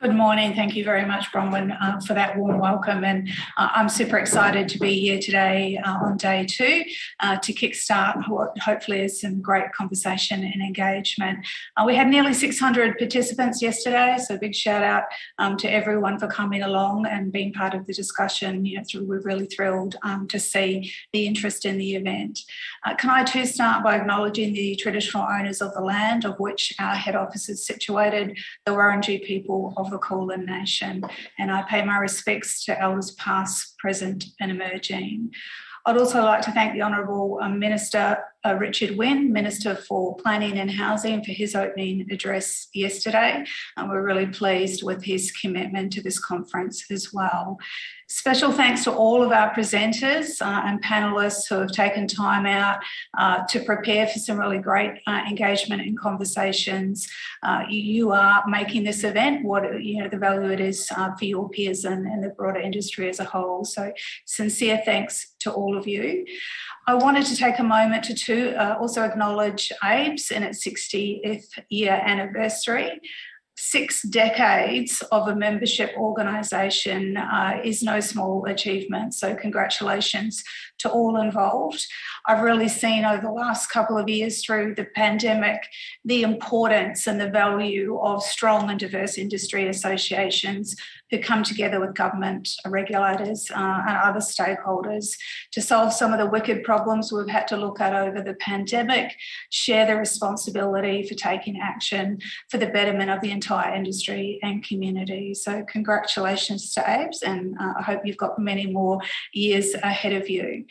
Good morning. Thank you very much, Bronwyn, for that warm welcome. And I'm super excited to be here today on day two to kickstart what hopefully is some great conversation and engagement. We had nearly 600 participants yesterday, so a big shout out to everyone for coming along and being part of the discussion. We're really thrilled to see the interest in the event. Can I too start by acknowledging the traditional owners of the land of which our head office is situated, the Wurundjeri people of the Kulin Nation, and I pay my respects to elders past, present and emerging. I'd also like to thank the Honourable Minister Richard Wynne, Minister for Planning and Housing, for his opening address yesterday. We're really pleased with his commitment to this conference as well. Special thanks to all of our presenters and panellists who have taken time out to prepare for some really great engagement and conversations. You are making this event what the value it is for your peers and the broader industry as a whole. So sincere thanks to all of you. I wanted to take a moment to also acknowledge ABES in its 60th year anniversary. 6 decades of a membership organisation is no small achievement, so congratulations to all involved. I've really seen over the last couple of years through the pandemic the importance and the value of strong and diverse industry associations who come together with government, regulators and other stakeholders to solve some of the wicked problems we've had to look at over the pandemic, share the responsibility for taking action for the betterment of the entire industry and community. So congratulations to ABES, and I hope you've got many more years ahead of you.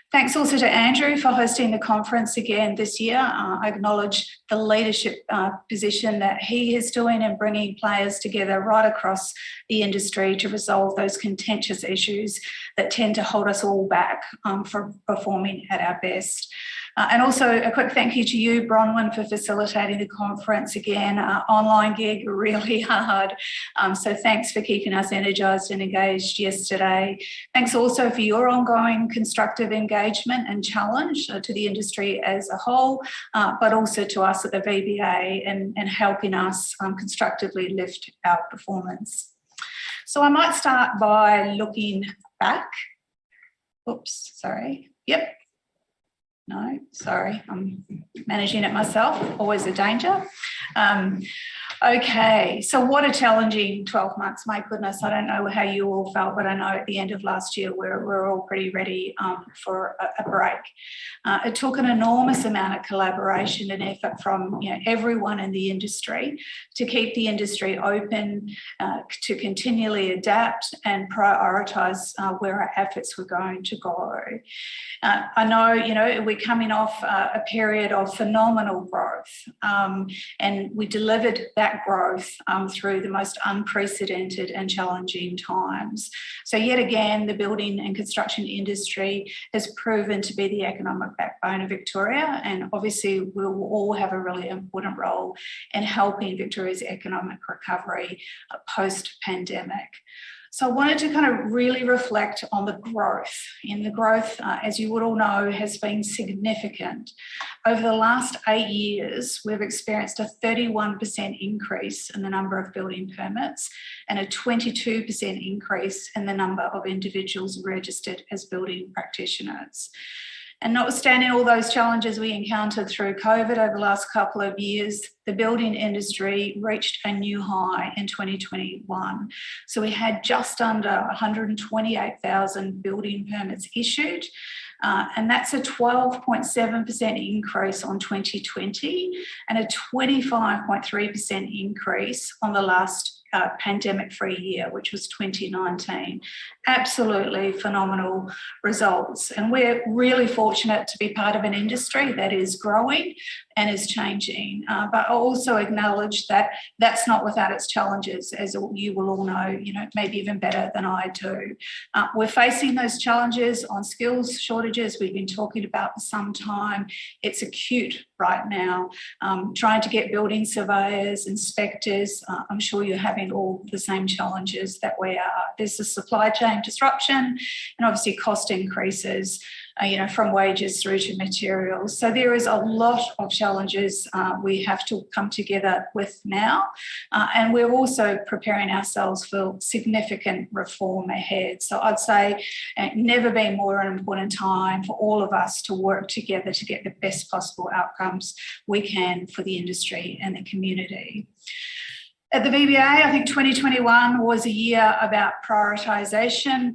Thanks also to Andrew for hosting the conference again this year. I acknowledge the leadership position that he is doing in bringing players together right across the industry to resolve those contentious issues that tend to hold us all back from performing at our best. And also a quick thank you to you, Bronwyn, for facilitating the conference again. Online gig, really hard. So thanks for keeping us energised and engaged yesterday. Thanks also for your ongoing constructive engagement and challenge to the industry as a whole, but also to us at the VBA and helping us constructively lift our performance. So I might start by looking back. Oops, sorry. Yep. No, sorry, I'm managing it myself, always a danger. Okay, so what a challenging 12 months. My goodness, I don't know how you all felt, but I know at the end of last year we're all pretty ready for a break. It took an enormous amount of collaboration and effort from everyone in the industry to keep the industry open, to continually adapt and prioritise where our efforts were going to go. I know, we're coming off a period of phenomenal growth, and we delivered that growth through the most unprecedented and challenging times. So yet again, the building and construction industry has proven to be the economic backbone of Victoria, and obviously we will all have a really important role in helping Victoria's economic recovery post-pandemic. So I wanted to kind of really reflect on the growth. And the growth, as you would all know, has been significant. Over the last 8 years, we've experienced a 31% increase in the number of building permits and a 22% increase in the number of individuals registered as building practitioners. And notwithstanding all those challenges we encountered through COVID over the last couple of years, the building industry reached a new high in 2021. So we had just under 128,000 building permits issued, and that's a 12.7% increase on 2020 and a 25.3% increase on the last pandemic-free year, which was 2019. Absolutely phenomenal results. And we're really fortunate to be part of an industry that is growing and is changing. But I also acknowledge that that's not without its challenges, as you will all know, maybe even better than I do. We're facing those challenges on skills shortages we've been talking about for some time. It's acute right now. Trying to get building surveyors, inspectors, I'm sure you're having all the same challenges that we are. There's a supply chain disruption and obviously cost increases. from wages through to materials. So there is a lot of challenges we have to come together with now. And we're also preparing ourselves for significant reform ahead. So I'd say never been more an important time for all of us to work together to get the best possible outcomes we can for the industry and the community. At the VBA, I think 2021 was a year about prioritisation,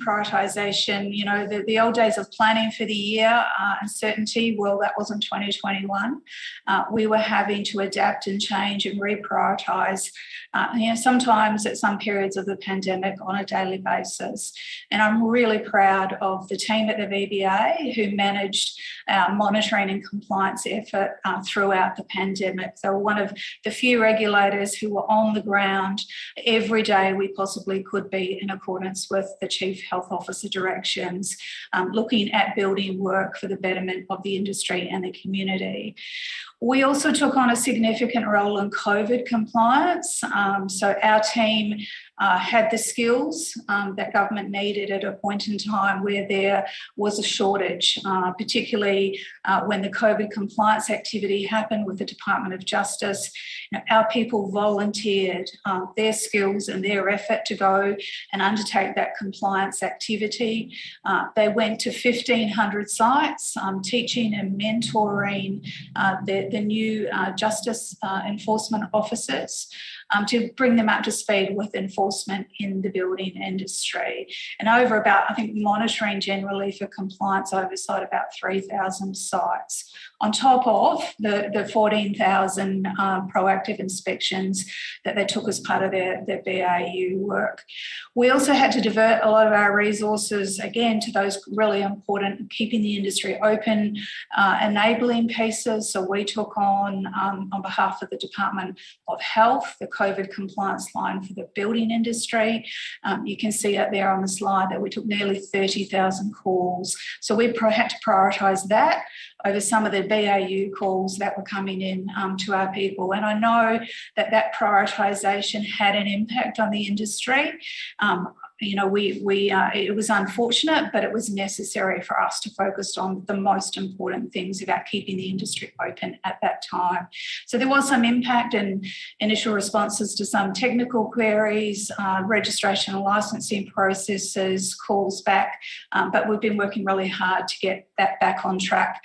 the old days of planning for the year and certainty, well, that wasn't 2021. We were having to adapt and change and reprioritise, sometimes at some periods of the pandemic on a daily basis. And I'm really proud of the team at the VBA who managed our monitoring and compliance effort throughout the pandemic. They were one of the few regulators who were on the ground every day we possibly could be in accordance with the Chief Health Officer directions, looking at building work for the betterment of the industry and the community. We also took on a significant role in COVID compliance. So our team had the skills that government needed at a point in time where there was a shortage, particularly when the COVID compliance activity happened with the Department of Justice. Our people volunteered their skills and their effort to go and undertake that compliance activity. They went to 1,500 sites, teaching and mentoring the new justice enforcement officers to bring them up to speed with enforcement in the building industry. And over about, I think, monitoring generally for compliance oversight about 3,000 sites, on top of the 14,000 proactive inspections that they took as part of their BAU work. We also had to divert a lot of our resources, again, to those really important keeping the industry open, enabling pieces. So we took on behalf of the Department of Health, the COVID compliance line for the building industry. You can see out there on the slide that we took nearly 30,000 calls. So we had to prioritise that over some of the BAU calls that were coming in to our people. And I know that prioritisation had an impact on the industry. It was unfortunate, but it was necessary for us to focus on the most important things about keeping the industry open at that time. So there was some impact in initial responses to some technical queries, registration and licensing processes, calls back, but we've been working really hard to get that back on track,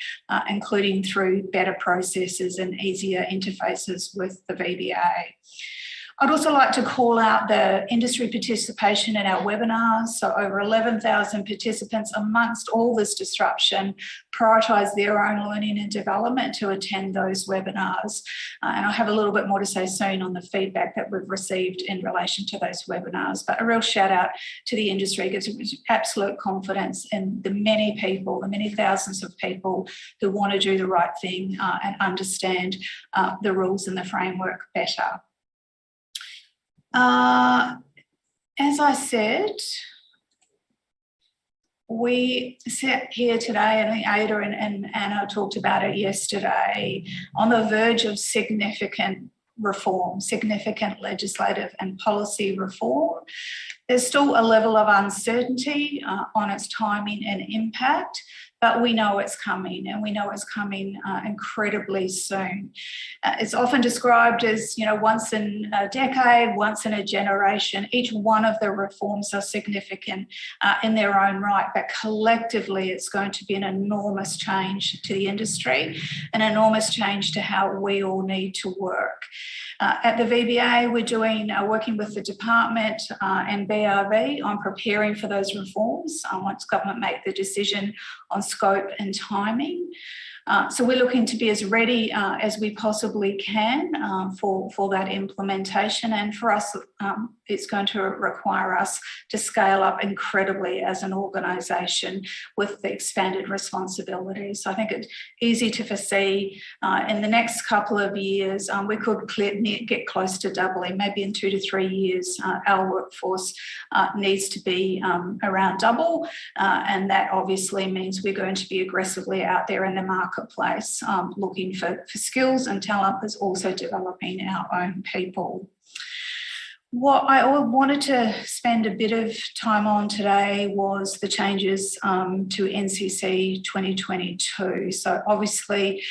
including through better processes and easier interfaces with the VBA. I'd also like to call out the industry participation in our webinars. So over 11,000 participants amongst all this disruption prioritise their own learning and development to attend those webinars. And I'll have a little bit more to say soon on the feedback that we've received in relation to those webinars. But a real shout out to the industry, gives absolute confidence in the many people, the many thousands of people who want to do the right thing and understand the rules and the framework better. As I said, we sat here today, and I think Ada and Anna talked about it yesterday, on the verge of significant reform, significant legislative and policy reform. There's still a level of uncertainty on its timing and impact, but we know it's coming, and we know it's coming incredibly soon. It's often described as, once in a decade, once in a generation. Each one of the reforms are significant in their own right, but collectively it's going to be an enormous change to the industry, an enormous change to how we all need to work. At the VBA, we're working with the department and BRV on preparing for those reforms once government make the decision on scope and timing. So we're looking to be as ready as we possibly can for that implementation. And for us, it's going to require us to scale up incredibly as an organisation with the expanded responsibilities. So I think it's easy to foresee in the next couple of years, we could get close to doubling. Maybe in 2 to 3 years, our workforce needs to be around double. And that obviously means we're going to be aggressively out there in the marketplace looking for skills and talent, but also developing our own people. What I wanted to spend a bit of time on today was the changes to NCC 2022. So obviously,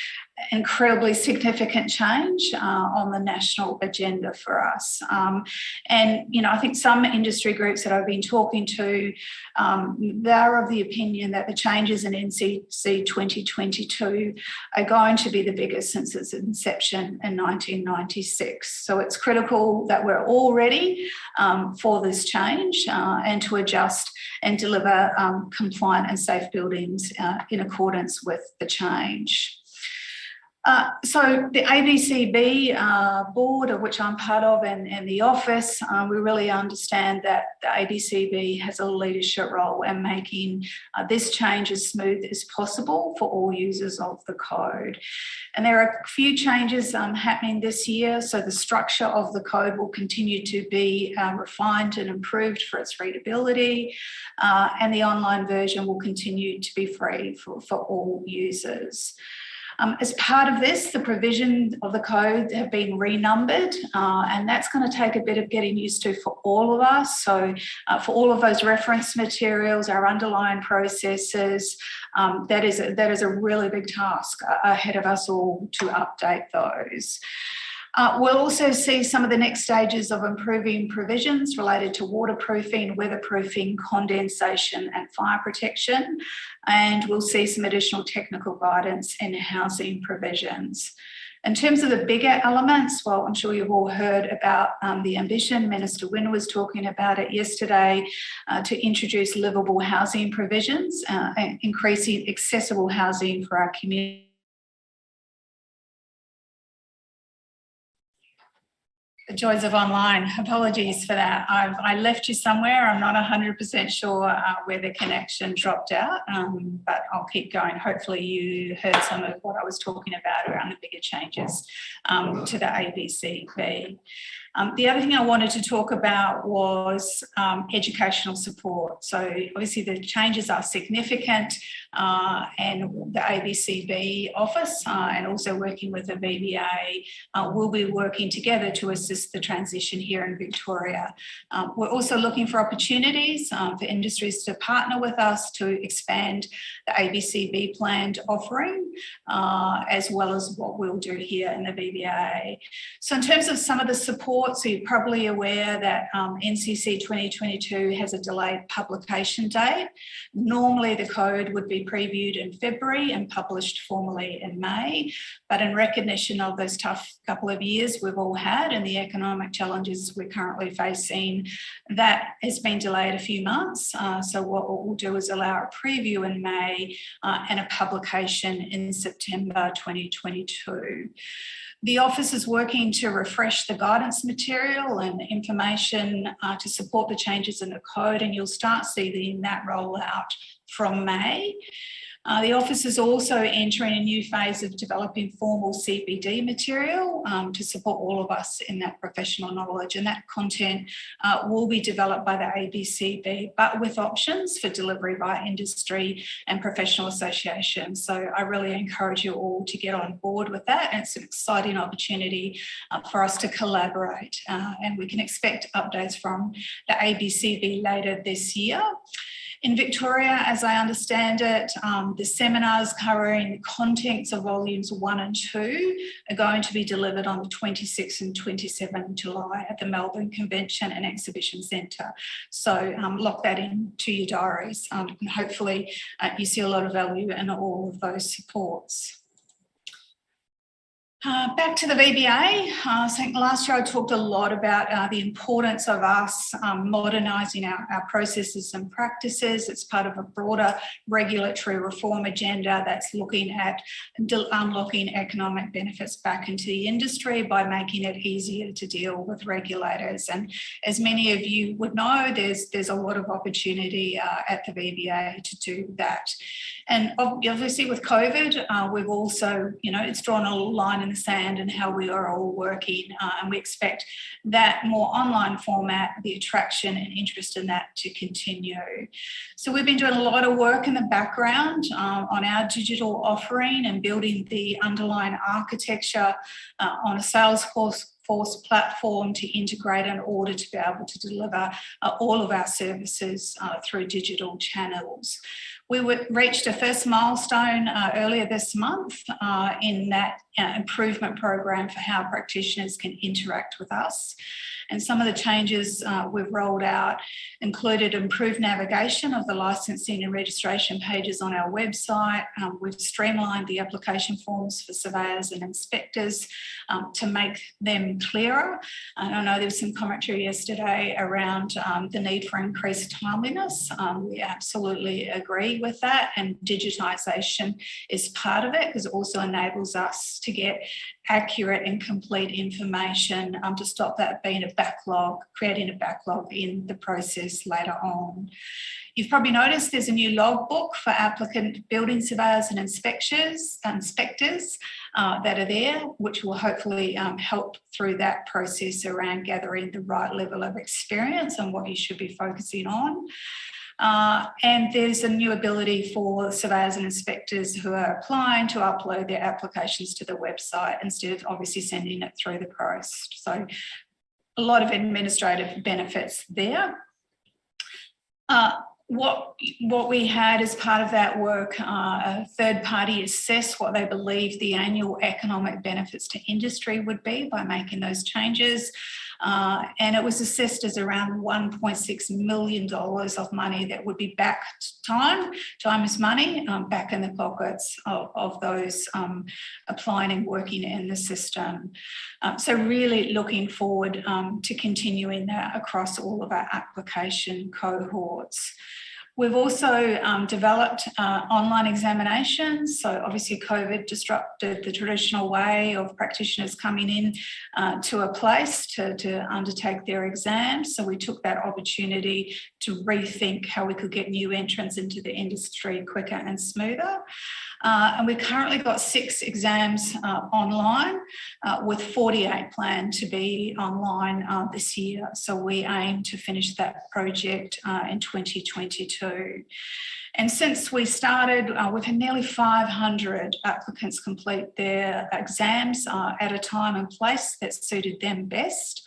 incredibly significant change on the national agenda for us. And, you know, I think some industry groups that I've been talking to, they're of the opinion that the changes in NCC 2022 are going to be the biggest since its inception in 1996. So it's critical that we're all ready for this change and to adjust and deliver compliant and safe buildings in accordance with the change. So the ABCB board, of which I'm part of, and the office, we really understand that the ABCB has a leadership role in making this change as smooth as possible for all users of the code. And there are a few changes happening this year. So the structure of the code will continue to be refined and improved for its readability, and the online version will continue to be free for all users. As part of this, the provisions of the code have been renumbered, and that's going to take a bit of getting used to for all of us. So for all of those reference materials, our underlying processes, that is a really big task ahead of us all to update those. We'll also see some of the next stages of improving provisions related to waterproofing, weatherproofing, condensation and fire protection, and we'll see some additional technical guidance in housing provisions. In terms of the bigger elements, well, I'm sure you've all heard about the ambition. Minister Wynne was talking about it yesterday to introduce livable housing provisions, increasing accessible housing for our community. The joys of online. Apologies for that. I left you somewhere. I'm not 100% sure where the connection dropped out, but I'll keep going. Hopefully you heard some of what I was talking about around the bigger changes to the ABCB. The other thing I wanted to talk about was educational support. So obviously the changes are significant, and the ABCB office and also working with the VBA will be working together to assist the transition here in Victoria. We're also looking for opportunities for industries to partner with us to expand the ABCB planned offering, as well as what we'll do here in the VBA. So in terms of some of the support, so you're probably aware that NCC 2022 has a delayed publication date. Normally the code would be previewed in February and published formally in May, but in recognition of those tough couple of years we've all had and the economic challenges we're currently facing, that has been delayed a few months. So what we'll do is allow a preview in May and a publication in September 2022. The office is working to refresh the guidance material and information to support the changes in the code, and you'll start seeing that roll out from May. The office is also entering a new phase of developing formal CPD material to support all of us in that professional knowledge, and that content will be developed by the ABCB, but with options for delivery by industry and professional associations. So I really encourage you all to get on board with that, and it's an exciting opportunity for us to collaborate, and we can expect updates from the ABCB later this year. In Victoria, as I understand it, the seminars covering the contents of volumes 1 and 2 are going to be delivered on the 26th and 27th July at the Melbourne Convention and Exhibition Centre. So lock that into your diaries, and hopefully you see a lot of value in all of those supports. Back to the VBA. I think last year I talked a lot about the importance of us modernising our processes and practices. It's part of a broader regulatory reform agenda that's looking at unlocking economic benefits back into the industry by making it easier to deal with regulators. And as many of you would know, there's a lot of opportunity at the VBA to do that. And obviously with COVID, we've also, it's drawn a line in the sand and how we are all working, and we expect that more online format, the attraction and interest in that to continue. So we've been doing a lot of work in the background on our digital offering and building the underlying architecture on a Salesforce force platform to integrate in order to be able to deliver all of our services through digital channels. We reached a first milestone earlier this month in that improvement program for how practitioners can interact with us. And some of the changes we've rolled out included improved navigation of the licensing and registration pages on our website. We've streamlined the application forms for surveyors and inspectors to make them clearer. And I know there was some commentary yesterday around the need for increased timeliness. We absolutely agree with that, and digitisation is part of it because it also enables us to get accurate and complete information to stop that being a backlog, creating a backlog in the process later on. You've probably noticed there's a new logbook for applicant building surveyors and inspectors that are there, which will hopefully help through that process around gathering the right level of experience and what you should be focusing on. And there's a new ability for surveyors and inspectors who are applying to upload their applications to the website instead of obviously sending it through the post. So a lot of administrative benefits there. What we had as part of that work, a third party assess what they believe the annual economic benefits to industry would be by making those changes. And it was assessed as around $1.6 million of money that would be back time is money, back in the pockets of those applying and working in the system. So really looking forward to continuing that across all of our application cohorts. We've also developed online examinations. So obviously COVID disrupted the traditional way of practitioners coming in to a place to undertake their exams. So we took that opportunity to rethink how we could get new entrants into the industry quicker and smoother. And we've currently got 6 exams online with 48 planned to be online this year. So we aim to finish that project in 2022. And since we started, we've had nearly 500 applicants complete their exams at a time and place that suited them best.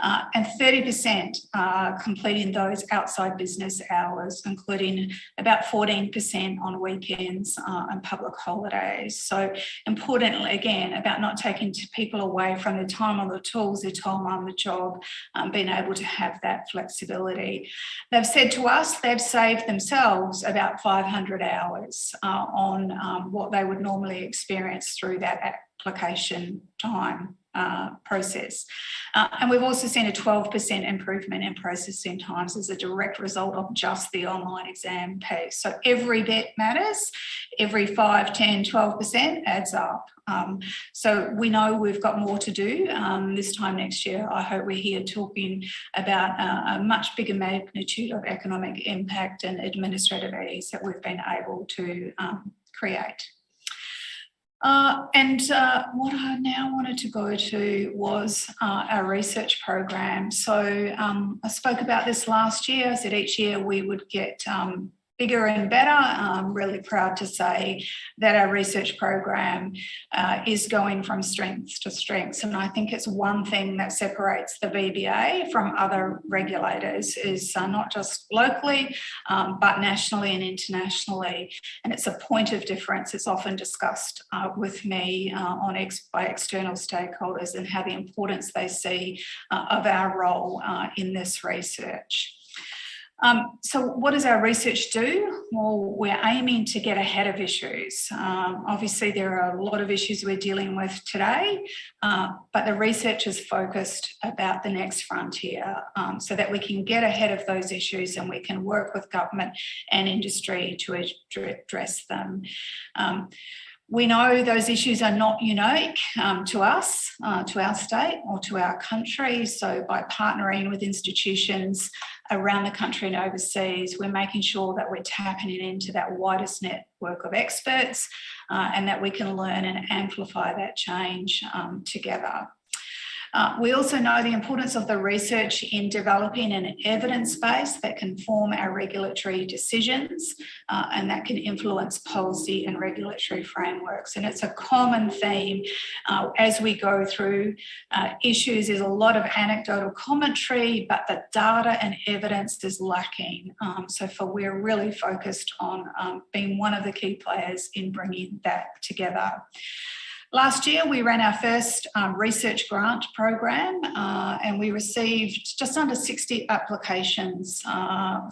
And 30% are completing those outside business hours, including about 14% on weekends and public holidays. So importantly, again, about not taking people away from their time on the tools, their time on the job, being able to have that flexibility. They've said to us they've saved themselves about 500 hours on what they would normally experience through that application time process. And we've also seen a 12% improvement in processing times as a direct result of just the online exam piece. So every bit matters, every 5, 10, 12% adds up. So we know we've got more to do this time next year. I hope we're here talking about a much bigger magnitude of economic impact and administrative ease that we've been able to create. And what I now wanted to go to was our research program. So I spoke about this last year. I said each year we would get bigger and better. I'm really proud to say that our research program is going from strength to strength. And I think it's one thing that separates the VBA from other regulators is not just locally, but nationally and internationally. And it's a point of difference. It's often discussed with me by external stakeholders and how the importance they see of our role in this research. So what does our research do? Well, we're aiming to get ahead of issues. Obviously, there are a lot of issues we're dealing with today, but the research is focused about the next frontier so that we can get ahead of those issues and we can work with government and industry to address them. We know those issues are not unique to us, to our state or to our country. So by partnering with institutions around the country and overseas, we're making sure that we're tapping into that widest network of experts and that we can learn and amplify that change together. We also know the importance of the research in developing an evidence base that can form our regulatory decisions and that can influence policy and regulatory frameworks. And it's a common theme as we go through issues. There's a lot of anecdotal commentary, but the data and evidence is lacking. We're really focused on being one of the key players in bringing that together. Last year, we ran our first research grant program and we received just under 60 applications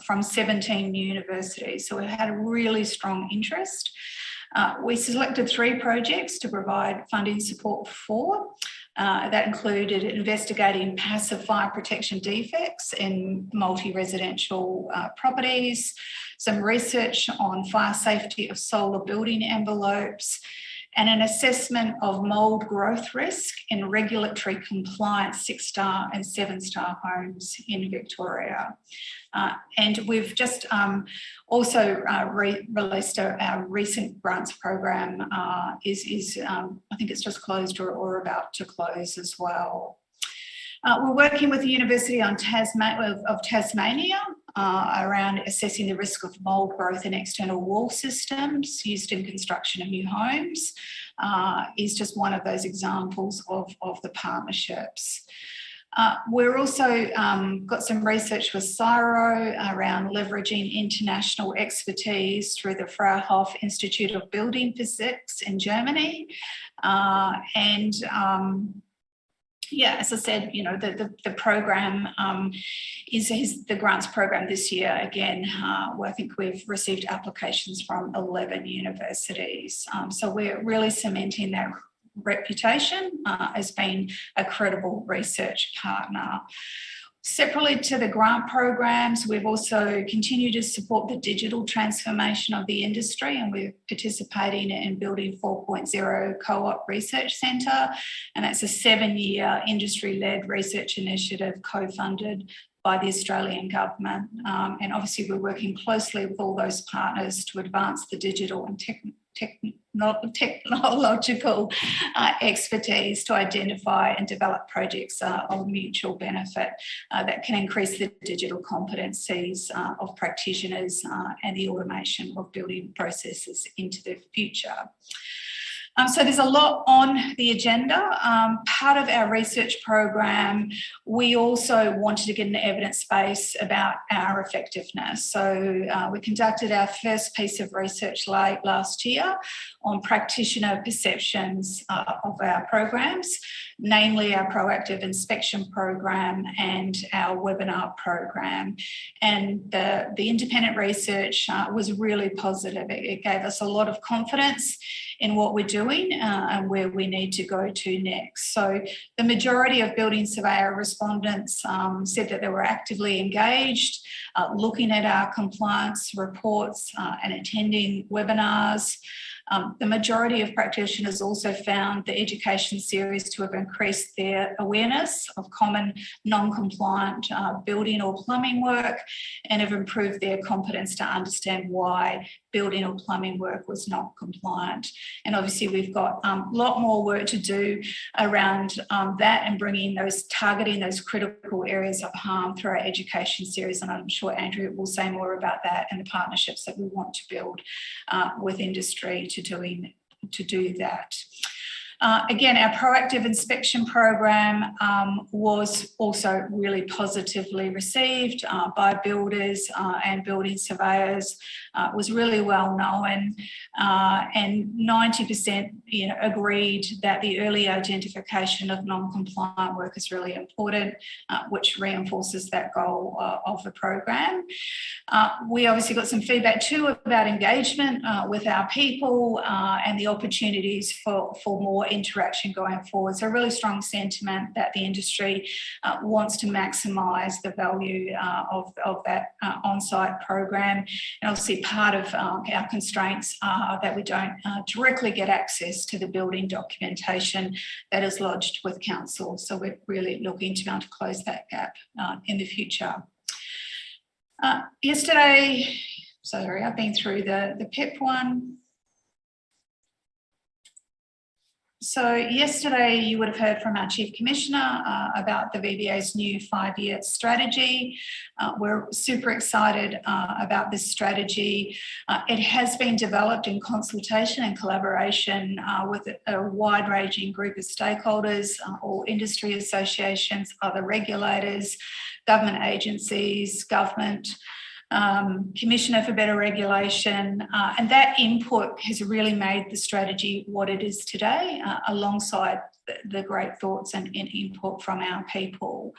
from 17 universities. So we had a really strong interest. We selected 3 projects to provide funding support for. That included investigating passive fire protection defects in multi-residential properties, some research on fire safety of solar building envelopes, and an assessment of mould growth risk in regulatory compliance 6-star and 7-star homes in Victoria. And we've just also released our recent grants program I think it's just closed or about to close as well. We're working with the University of Tasmania around assessing the risk of mould growth in external wall systems used in construction of new homes. Is just one of those examples of the partnerships. We're also got some research with CSIRO around leveraging international expertise through the Fraunhofer Institute of Building Physics in Germany. Yeah, as I said, you know, the program is the grants program this year. Again, where I think we've received applications from 11 universities. So we're really cementing that reputation as being a credible research partner. Separately to the grant programs, we've also continued to support the digital transformation of the industry, and we're participating in Building 4.0 Co-op Research Centre, and that's a 7-year industry-led research initiative co-funded by the Australian government. And obviously we're working closely with all those partners to advance the digital and technological expertise to identify and develop projects of mutual benefit that can increase the digital competencies of practitioners and the automation of building processes into the future. So there's a lot on the agenda. Part of our research program, we also wanted to get an evidence base about our effectiveness. So we conducted our first piece of research late last year on practitioner perceptions of our programs, namely our proactive inspection program and our webinar program. And the independent research was really positive. It gave us a lot of confidence in what we're doing and where we need to go to next. So the majority of building surveyor respondents said that they were actively engaged, looking at our compliance reports and attending webinars. The majority of practitioners also found the education series to have increased their awareness of common non-compliant building or plumbing work and have improved their competence to understand why building or plumbing work was not compliant. And obviously we've got a lot more work to do around that and targeting those critical areas of harm through our education series. And I'm sure Andrew will say more about that and the partnerships that we want to build with industry to do that. Again, our proactive inspection program was also really positively received by builders and building surveyors. It was really well known, and 90% agreed that the early identification of non-compliant work is really important, which reinforces that goal of the program. We obviously got some feedback too about engagement with our people and the opportunities for more interaction going forward. So a really strong sentiment that the industry wants to maximise the value of that on-site program. And obviously part of our constraints are that we don't directly get access to the building documentation that is lodged with council. So we're really looking to be able to close that gap in the future. Yesterday, sorry, I've been through the PEP one. So yesterday you would have heard from our Chief Commissioner about the VBA's new 5-year strategy. We're super excited about this strategy. It has been developed in consultation and collaboration with a wide-ranging group of stakeholders, all industry associations, other regulators, government agencies, government, Commissioner for Better Regulation, and that input has really made the strategy what it is today, alongside the great thoughts and input from our people.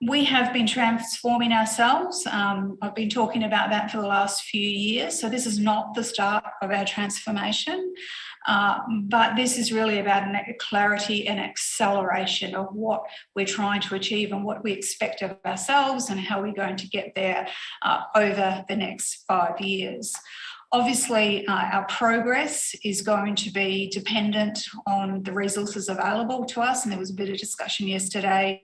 We have been transforming ourselves. I've been talking about that for the last few years, so this is not the start of our transformation, but this is really about clarity and acceleration of what we're trying to achieve and what we expect of ourselves and how we're going to get there over the next 5 years. Obviously, our progress is going to be dependent on the resources available to us, and there was a bit of discussion yesterday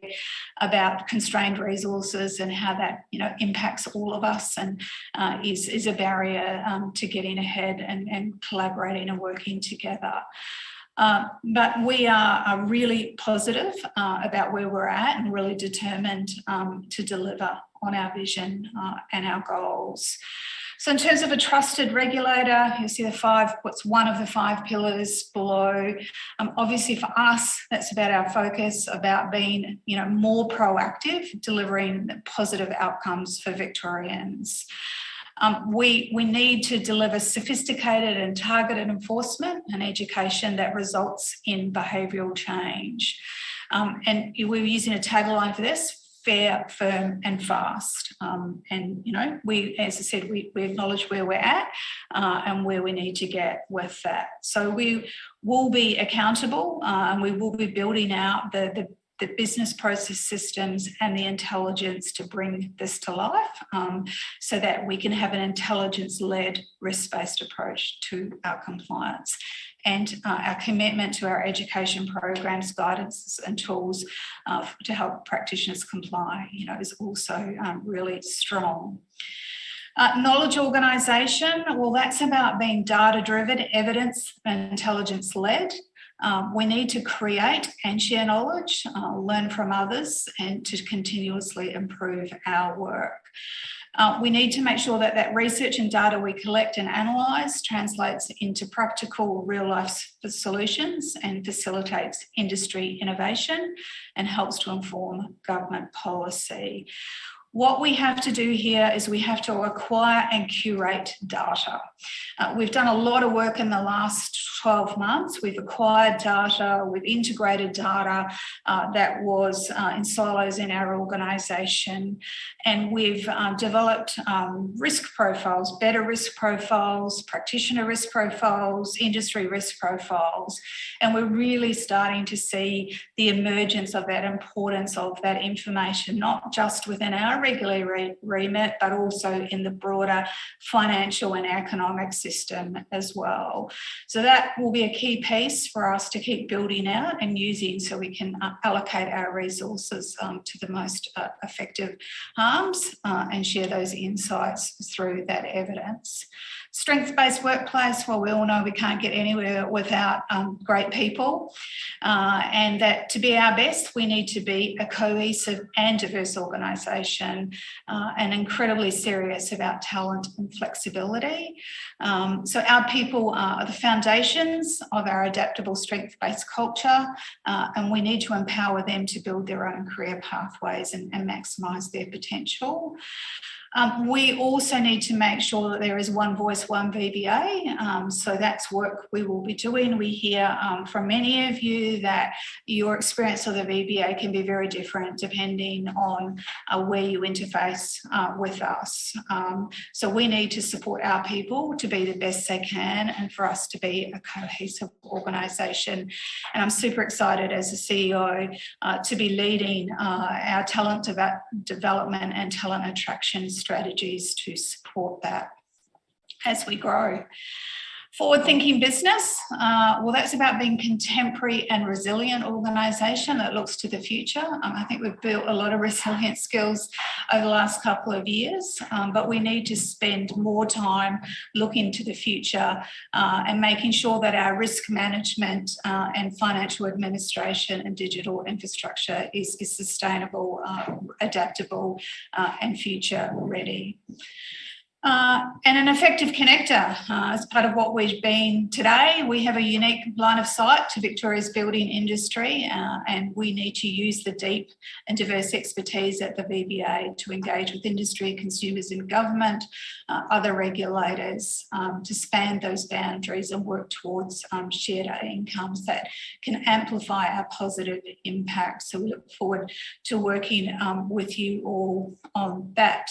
about constrained resources and how that, impacts all of us and is a barrier to getting ahead and collaborating and working together. But we are really positive about where we're at and really determined to deliver on our vision and our goals. So in terms of a trusted regulator, you'll see what's one of the 5 pillars below. Obviously for us, that's about our focus, about being, more proactive, delivering positive outcomes for Victorians. We need to deliver sophisticated and targeted enforcement and education that results in behavioural change. And we're using a tagline for this: fair, firm and fast. We, as I said, we acknowledge where we're at and where we need to get with that. So we will be accountable and we will be building out the business process systems and the intelligence to bring this to life so that we can have an intelligence-led, risk-based approach to our compliance. And our commitment to our education programs, guidance and tools to help practitioners comply, is also really strong. Knowledge organisation, well, that's about being data-driven, evidence and intelligence-led. We need to create and share knowledge, learn from others, and to continuously improve our work. We need to make sure that research and data we collect and analyse translates into practical real-life solutions and facilitates industry innovation and helps to inform government policy. What we have to do here is we have to acquire and curate data. We've done a lot of work in the last 12 months. We've acquired data, we've integrated data that was in silos in our organisation, and we've developed risk profiles, better risk profiles, practitioner risk profiles, industry risk profiles, and we're really starting to see the emergence of that importance of that information, not just within our regulatory remit, but also in the broader financial and economic system as well. So that will be a key piece for us to keep building out and using so we can allocate our resources to the most effective harms and share those insights through that evidence. Strengths-based workplace, well, we all know we can't get anywhere without great people, and that to be our best, we need to be a cohesive and diverse organisation and incredibly serious about talent and flexibility. So our people are the foundations of our adaptable strength-based culture, and we need to empower them to build their own career pathways and maximise their potential. We also need to make sure that there is one voice, one VBA. So that's work we will be doing. We hear from many of you that your experience of the VBA can be very different depending on where you interface with us. So we need to support our people to be the best they can and for us to be a cohesive organisation. And I'm super excited as a CEO to be leading our talent development and talent attraction strategies to support that as we grow. Forward-thinking business, well, that's about being contemporary and resilient organisation that looks to the future. I think we've built a lot of resilient skills over the last couple of years, but we need to spend more time looking to the future and making sure that our risk management and financial administration and digital infrastructure is sustainable, adaptable, and future ready. And an effective connector. As part of what we've been today, we have a unique line of sight to Victoria's building industry, and we need to use the deep and diverse expertise at the VBA to engage with industry, consumers and government, other regulators, to span those boundaries and work towards shared outcomes that can amplify our positive impact. So we look forward to working with you all on that.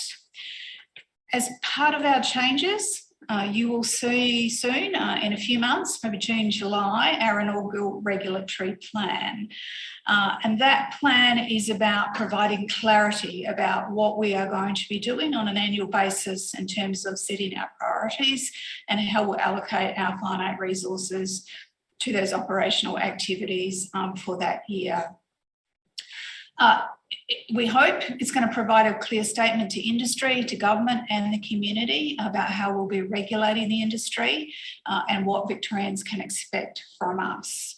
As part of our changes, you will see soon, in a few months, maybe June, July, our inaugural regulatory plan. And that plan is about providing clarity about what we are going to be doing on an annual basis in terms of setting our priorities and how we'll allocate our finite resources to those operational activities for that year. We hope it's going to provide a clear statement to industry, to government and the community about how we'll be regulating the industry and what Victorians can expect from us.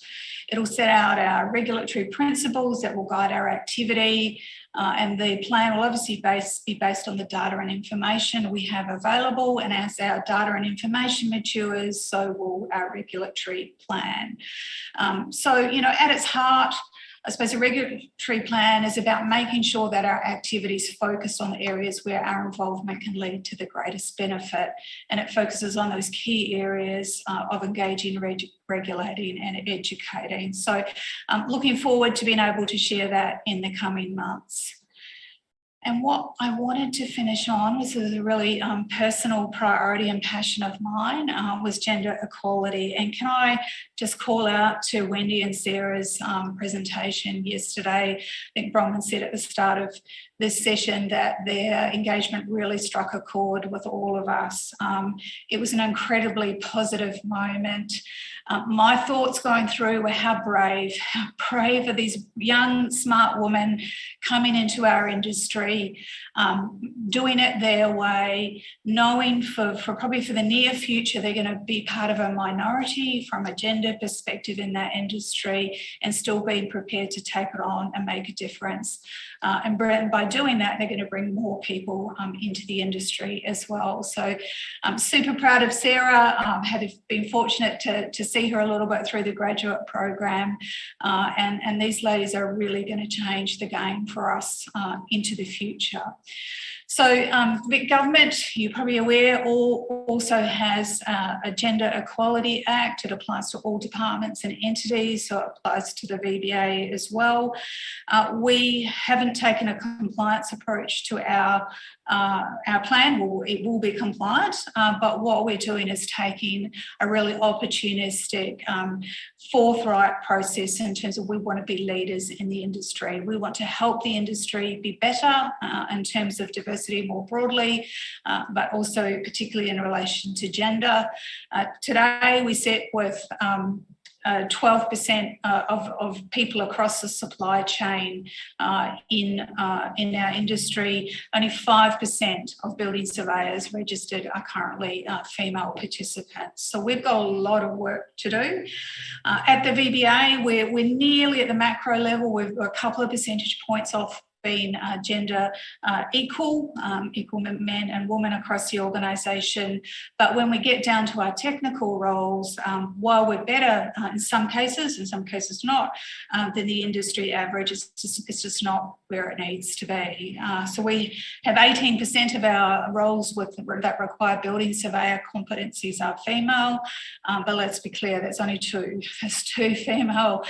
It'll set out our regulatory principles that will guide our activity, and the plan will obviously be based on the data and information we have available, and as our data and information matures, so will our regulatory plan. So, you know, at its heart, I suppose a regulatory plan is about making sure that our activities focus on the areas where our involvement can lead to the greatest benefit, and it focuses on those key areas of engaging, regulating and educating. So I'm looking forward to being able to share that in the coming months. And what I wanted to finish on, this is a really personal priority and passion of mine, was gender equality. And can I just call out to Wendy and Sarah's presentation yesterday? I think Bronwyn said at the start of this session that their engagement really struck a chord with all of us. It was an incredibly positive moment. My thoughts going through were how brave are these young, smart women coming into our industry, doing it their way, knowing for probably for the near future they're going to be part of a minority from a gender perspective in that industry, and still being prepared to take it on and make a difference. And by doing that, they're going to bring more people into the industry as well. So I'm super proud of Sarah. Have been fortunate to see her a little bit through the graduate program, and these ladies are really going to change the game for us into the future. So Vic Government, you're probably aware, also has a Gender Equality Act. It applies to all departments and entities, so it applies to the VBA as well. We haven't taken a compliance approach to our plan. It will be compliant, but what we're doing is taking a really opportunistic, forthright process in terms of we want to be leaders in the industry. We want to help the industry be better in terms of diversity more broadly, but also particularly in relation to gender. Today we sit with 12% of people across the supply chain in our industry. Only 5% of building surveyors registered are currently female participants. So we've got a lot of work to do. At the VBA, we're nearly at the macro level. We've got a couple of percentage points off being gender equal men and women across the organisation. But when we get down to our technical roles, while we're better in some cases not, than the industry average, it's just not where it needs to be. So we have 18% of our roles that require building surveyor competencies are female, but let's be clear, that's only two. There's two female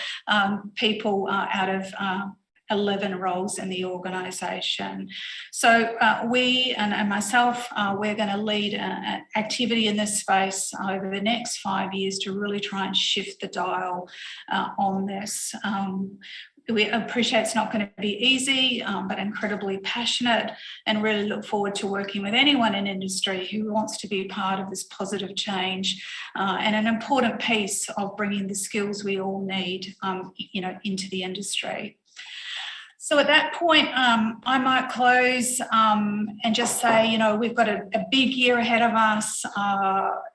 people out of 11 roles in the organisation. So we and myself, we're going to lead an activity in this space over the next 5 years to really try and shift the dial on this. we appreciate it's not going to be easy, but incredibly passionate, and really look forward to working with anyone in industry who wants to be part of this positive change and an important piece of bringing the skills we all need, into the industry. So at that point, I might close and just say, we've got a big year ahead of us.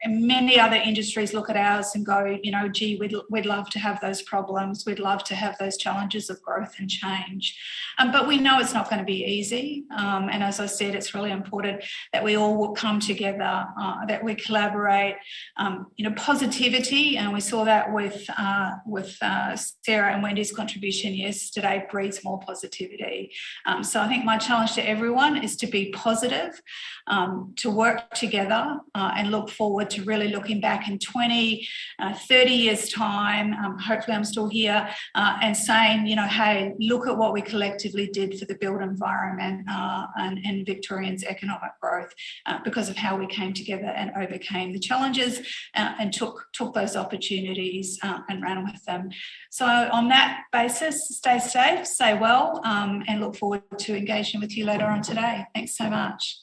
And many other industries look at ours and go, gee, we'd love to have those problems. We'd love to have those challenges of growth and change. But we know it's not going to be easy. And as I said, it's really important that we all will come together, that we collaborate. Positivity, and we saw that with Sarah and Wendy's contribution yesterday, breeds more positivity. So I think my challenge to everyone is to be positive, to work together and look forward to really looking back in 20, 30 years' time. Hopefully I'm still here and saying, hey, look at what we collectively did for the built environment and Victorians' economic growth because of how we came together and overcame the challenges and took those opportunities and ran with them. So on that basis, stay safe, stay well, and look forward to engaging with you later on today. Thanks so much.